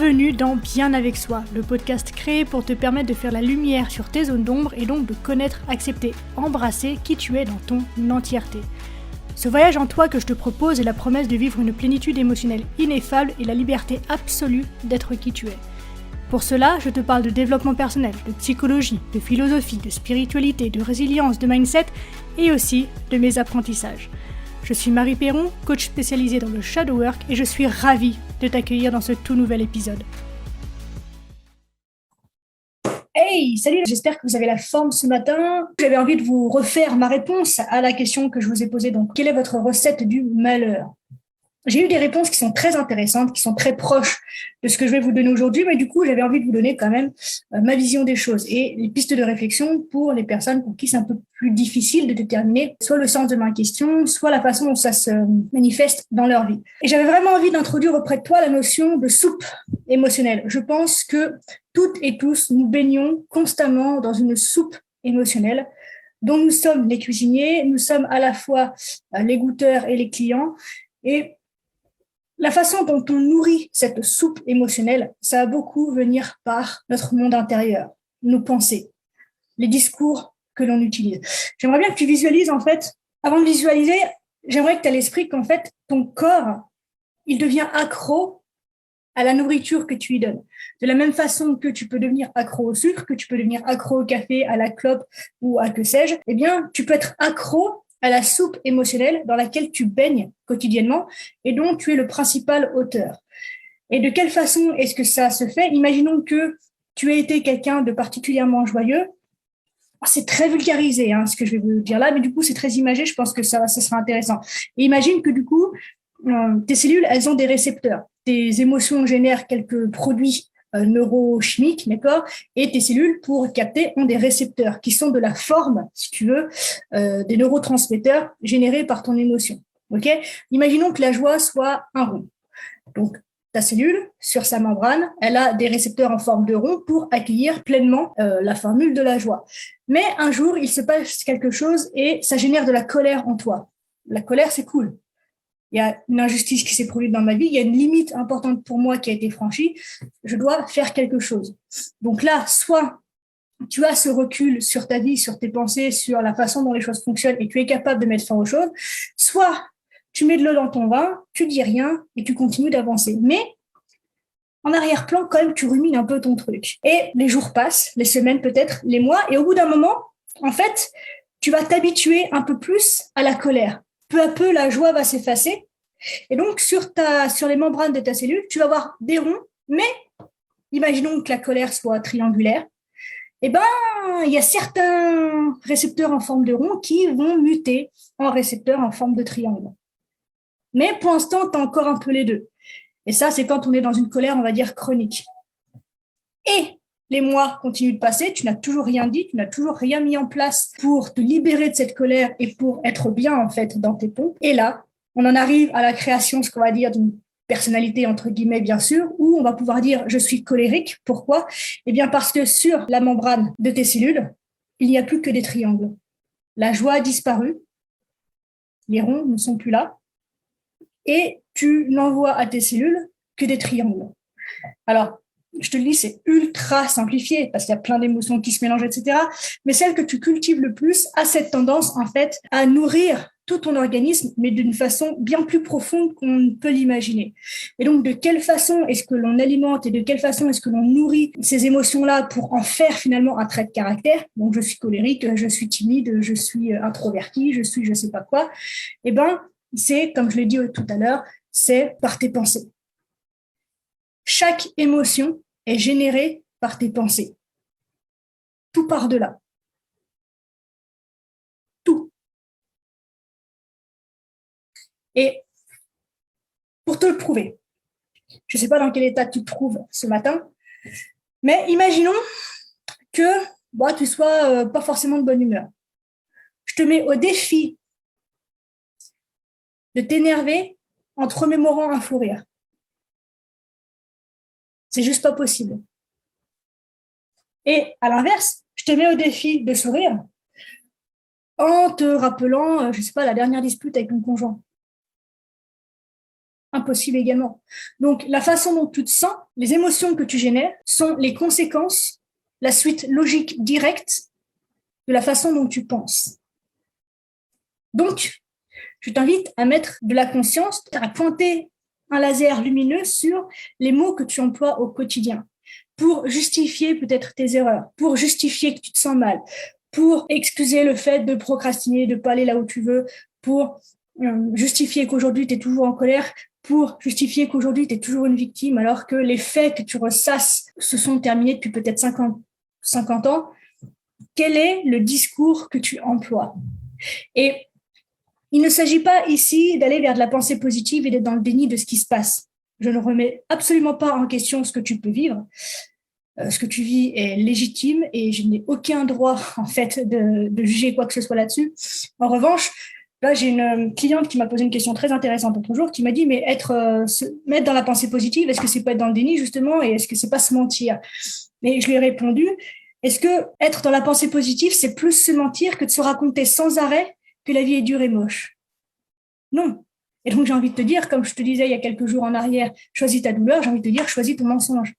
Bienvenue dans Bien avec soi, le podcast créé pour te permettre de faire la lumière sur tes zones d'ombre et donc de connaître, accepter, embrasser qui tu es dans ton entièreté. Ce voyage en toi que je te propose est la promesse de vivre une plénitude émotionnelle ineffable et la liberté absolue d'être qui tu es. Pour cela, je te parle de développement personnel, de psychologie, de philosophie, de spiritualité, de résilience, de mindset et aussi de mes apprentissages. Je suis Marie Perron, coach spécialisée dans le shadow work et je suis ravie de t'accueillir dans ce tout nouvel épisode. Hey, salut, j'espère que vous avez la forme ce matin. J'avais envie de vous refaire ma réponse à la question que je vous ai posée. Donc, quelle est votre recette du malheur ? J'ai eu des réponses qui sont très intéressantes, qui sont très proches de ce que je vais vous donner aujourd'hui, mais du coup, j'avais envie de vous donner quand même ma vision des choses et les pistes de réflexion pour les personnes pour qui c'est un peu plus difficile de déterminer soit le sens de ma question, soit la façon dont ça se manifeste dans leur vie. Et j'avais vraiment envie d'introduire auprès de toi la notion de soupe émotionnelle. Je pense que toutes et tous, nous baignons constamment dans une soupe émotionnelle dont nous sommes les cuisiniers, nous sommes à la fois les goûteurs et les clients. Et la façon dont on nourrit cette soupe émotionnelle, ça va beaucoup venir par notre monde intérieur, nos pensées, les discours que l'on utilise. J'aimerais bien que tu visualises, en fait, avant de visualiser, j'aimerais que tu aies à l'esprit qu'en fait, ton corps, il devient accro à la nourriture que tu lui donnes. De la même façon que tu peux devenir accro au sucre, que tu peux devenir accro au café, à la clope ou à que sais-je, eh bien, tu peux être accro à la soupe émotionnelle dans laquelle tu baignes quotidiennement et dont tu es le principal auteur. Et de quelle façon est-ce que ça se fait ? Imaginons que tu aies été quelqu'un de particulièrement joyeux. C'est très vulgarisé, ce que je vais vous dire là, mais du coup, c'est très imagé. Je pense que ça sera intéressant. Et imagine que du coup, tes cellules, elles ont des récepteurs. Tes émotions génèrent quelques produits neurochimiques, d'accord ? Et tes cellules, pour capter, ont des récepteurs qui sont de la forme, si tu veux, des neurotransmetteurs générés par ton émotion. Ok ? Imaginons que la joie soit un rond. Donc, ta cellule, sur sa membrane, elle a des récepteurs en forme de rond pour accueillir pleinement la formule de la joie. Mais un jour, il se passe quelque chose et ça génère de la colère en toi. La colère, c'est cool. Il y a une injustice qui s'est produite dans ma vie, il y a une limite importante pour moi qui a été franchie, je dois faire quelque chose. Donc là, soit tu as ce recul sur ta vie, sur tes pensées, sur la façon dont les choses fonctionnent et tu es capable de mettre fin aux choses, soit tu mets de l'eau dans ton vin, tu dis rien et tu continues d'avancer. Mais en arrière-plan, quand même, tu rumines un peu ton truc. Et les jours passent, les semaines peut-être, les mois, et au bout d'un moment, en fait, tu vas t'habituer un peu plus à la colère. Peu à peu, la joie va s'effacer. Et donc, sur les membranes de ta cellule, tu vas avoir des ronds, mais imaginons que la colère soit triangulaire. Eh ben, il y a certains récepteurs en forme de rond qui vont muter en récepteurs en forme de triangle. Mais pour l'instant, tu as encore un peu les deux. Et ça, c'est quand on est dans une colère, on va dire, chronique. Et les mois continuent de passer, tu n'as toujours rien dit, tu n'as toujours rien mis en place pour te libérer de cette colère et pour être bien, en fait, dans tes pompes. Et là, on en arrive à la création, ce qu'on va dire, d'une personnalité, entre guillemets, bien sûr, où on va pouvoir dire « je suis colérique ». Pourquoi ? Eh bien, parce que sur la membrane de tes cellules, il n'y a plus que des triangles. La joie a disparu, les ronds ne sont plus là, et tu n'envoies à tes cellules que des triangles. Alors, je te le dis, c'est ultra simplifié parce qu'il y a plein d'émotions qui se mélangent, etc. Mais celle que tu cultives le plus a cette tendance, en fait, à nourrir tout ton organisme, mais d'une façon bien plus profonde qu'on ne peut l'imaginer. Et donc, de quelle façon est-ce que l'on alimente et de quelle façon est-ce que l'on nourrit ces émotions-là pour en faire finalement un trait de caractère ? Donc, je suis colérique, je suis timide, je suis introverti, je suis je sais pas quoi. Eh ben, c'est, comme je l'ai dit tout à l'heure, c'est par tes pensées. Chaque émotion est générée par tes pensées. Tout part de là. Tout. Et pour te le prouver, je ne sais pas dans quel état tu te trouves ce matin, mais imaginons que tu sois pas forcément de bonne humeur. Je te mets au défi de t'énerver en te remémorant un fou rire. C'est juste pas possible. Et à l'inverse, je te mets au défi de sourire en te rappelant, je sais pas, la dernière dispute avec ton conjoint. Impossible également. Donc, la façon dont tu te sens, les émotions que tu génères sont les conséquences, la suite logique directe de la façon dont tu penses. Donc, je t'invite à mettre de la conscience, à pointer un laser lumineux sur les mots que tu emploies au quotidien pour justifier peut-être tes erreurs, pour justifier que tu te sens mal, pour excuser le fait de procrastiner, de ne pas aller là où tu veux, pour justifier qu'aujourd'hui tu es toujours en colère, pour justifier qu'aujourd'hui tu es toujours une victime alors que les faits que tu ressasses se sont terminés depuis peut-être 50 ans. Quel est le discours que tu emploies? Et il ne s'agit pas ici d'aller vers de la pensée positive et d'être dans le déni de ce qui se passe. Je ne remets absolument pas en question ce que tu peux vivre. Ce que tu vis est légitime et je n'ai aucun droit, en fait, de juger quoi que ce soit là-dessus. En revanche, là, j'ai une cliente qui m'a posé une question très intéressante l'autre jour, qui m'a dit, mais se mettre dans la pensée positive, est-ce que c'est pas être dans le déni, justement, et est-ce que c'est pas se mentir? Mais je lui ai répondu, est-ce que être dans la pensée positive, c'est plus se mentir que de se raconter sans arrêt que la vie est dure et moche? Non. Et donc, j'ai envie de te dire, comme je te disais il y a quelques jours en arrière, choisis ta douleur, j'ai envie de te dire, choisis ton mensonge.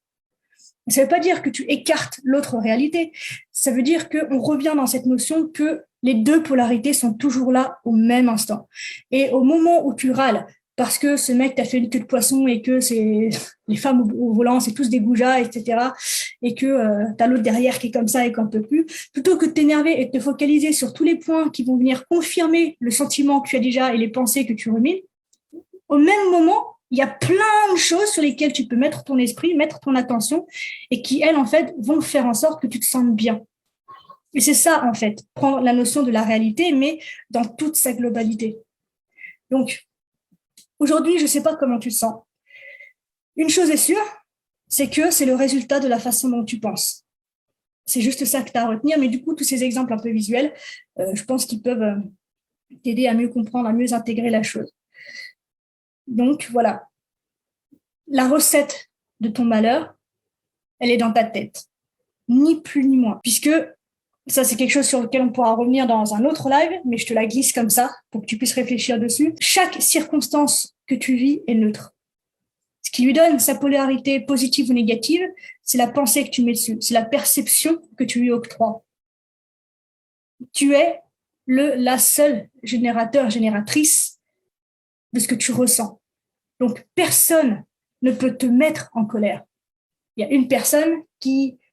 Ça ne veut pas dire que tu écartes l'autre réalité. Ça veut dire qu'on revient dans cette notion que les deux polarités sont toujours là au même instant. Et au moment où tu râles, parce que ce mec t'a fait une queue de poisson et que c'est les femmes au volant, c'est tous des goujats, etc. Et que t'as l'autre derrière qui est comme ça et qu'on ne peut plus, plutôt que de t'énerver et de te focaliser sur tous les points qui vont venir confirmer le sentiment que tu as déjà et les pensées que tu rumines, au même moment, il y a plein de choses sur lesquelles tu peux mettre ton esprit, mettre ton attention et qui, elles, en fait, vont faire en sorte que tu te sentes bien. Et c'est ça, en fait, prendre la notion de la réalité, mais dans toute sa globalité. Donc, aujourd'hui, je ne sais pas comment tu te sens. Une chose est sûre, c'est que c'est le résultat de la façon dont tu penses. C'est juste ça que tu as à retenir, mais du coup, tous ces exemples un peu visuels, je pense qu'ils peuvent t'aider à mieux comprendre, à mieux intégrer la chose. Donc, voilà. La recette de ton malheur, elle est dans ta tête. Ni plus ni moins. Puisque ça, c'est quelque chose sur lequel on pourra revenir dans un autre live, mais je te la glisse comme ça pour que tu puisses réfléchir dessus. Chaque circonstance que tu vis est neutre. Ce qui lui donne sa polarité positive ou négative, c'est la pensée que tu mets dessus. C'est la perception que tu lui octroies. Tu es la seule génératrice de ce que tu ressens. Donc, personne ne peut te mettre en colère. Il y a une personne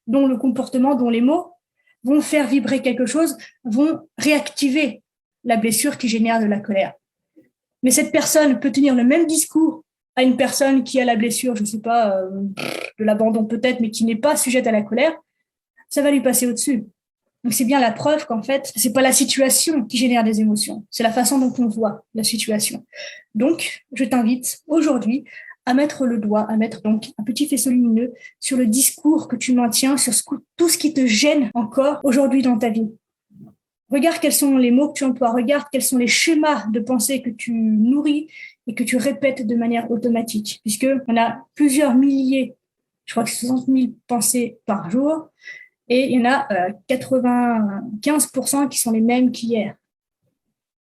dont le comportement, dont les mots vont faire vibrer quelque chose, vont réactiver la blessure qui génère de la colère. Mais cette personne peut tenir le même discours à une personne qui a la blessure, je ne sais pas, de l'abandon peut-être, mais qui n'est pas sujette à la colère, ça va lui passer au-dessus. Donc c'est bien la preuve qu'en fait, c'est pas la situation qui génère des émotions, c'est la façon dont on voit la situation. Donc, je t'invite aujourd'hui à mettre le doigt, à mettre donc un petit faisceau lumineux sur le discours que tu maintiens, sur tout ce qui te gêne encore aujourd'hui dans ta vie. Regarde quels sont les mots que tu emploies, regarde quels sont les schémas de pensée que tu nourris et que tu répètes de manière automatique, puisqu'on a plusieurs milliers, je crois que c'est 60 000 pensées par jour, et il y en a 95% qui sont les mêmes qu'hier.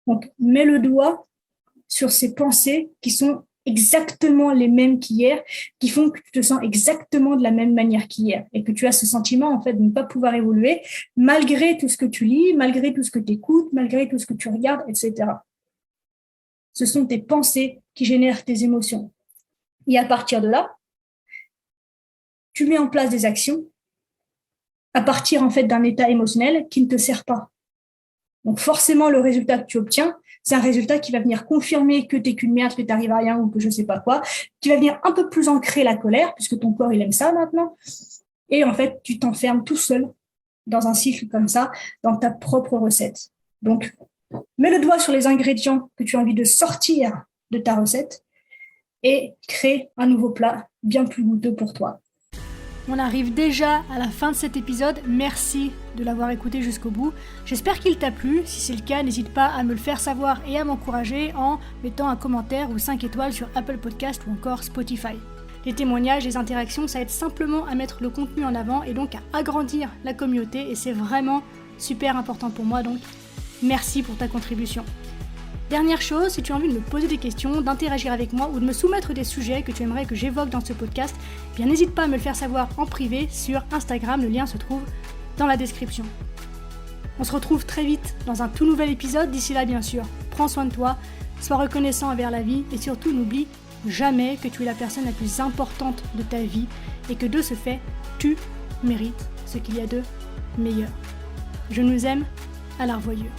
Donc, mets le doigt sur ces pensées qui sont exactement les mêmes qu'hier, qui font que tu te sens exactement de la même manière qu'hier et que tu as ce sentiment en fait de ne pas pouvoir évoluer malgré tout ce que tu lis, malgré tout ce que tu écoutes, malgré tout ce que tu regardes, etc. Ce sont tes pensées qui génèrent tes émotions. Et à partir de là, tu mets en place des actions à partir en fait d'un état émotionnel qui ne te sert pas. Donc forcément, le résultat que tu obtiens, c'est un résultat qui va venir confirmer que t'es qu'une merde, que t'arrives à rien ou que je sais pas quoi, qui va venir un peu plus ancrer la colère, puisque ton corps, il aime ça maintenant. Et en fait, tu t'enfermes tout seul dans un cycle comme ça, dans ta propre recette. Donc, mets le doigt sur les ingrédients que tu as envie de sortir de ta recette et crée un nouveau plat bien plus goûteux pour toi. On arrive déjà à la fin de cet épisode. Merci de l'avoir écouté jusqu'au bout. J'espère qu'il t'a plu. Si c'est le cas, n'hésite pas à me le faire savoir et à m'encourager en mettant un commentaire ou 5 étoiles sur Apple Podcast ou encore Spotify. Les témoignages, les interactions, ça aide simplement à mettre le contenu en avant et donc à agrandir la communauté et c'est vraiment super important pour moi. Donc, merci pour ta contribution. Dernière chose, si tu as envie de me poser des questions, d'interagir avec moi ou de me soumettre des sujets que tu aimerais que j'évoque dans ce podcast, eh bien n'hésite pas à me le faire savoir en privé sur Instagram, le lien se trouve dans la description. On se retrouve très vite dans un tout nouvel épisode, d'ici là bien sûr, prends soin de toi, sois reconnaissant envers la vie et surtout n'oublie jamais que tu es la personne la plus importante de ta vie et que de ce fait, tu mérites ce qu'il y a de meilleur. Je nous aime, à la revoyure.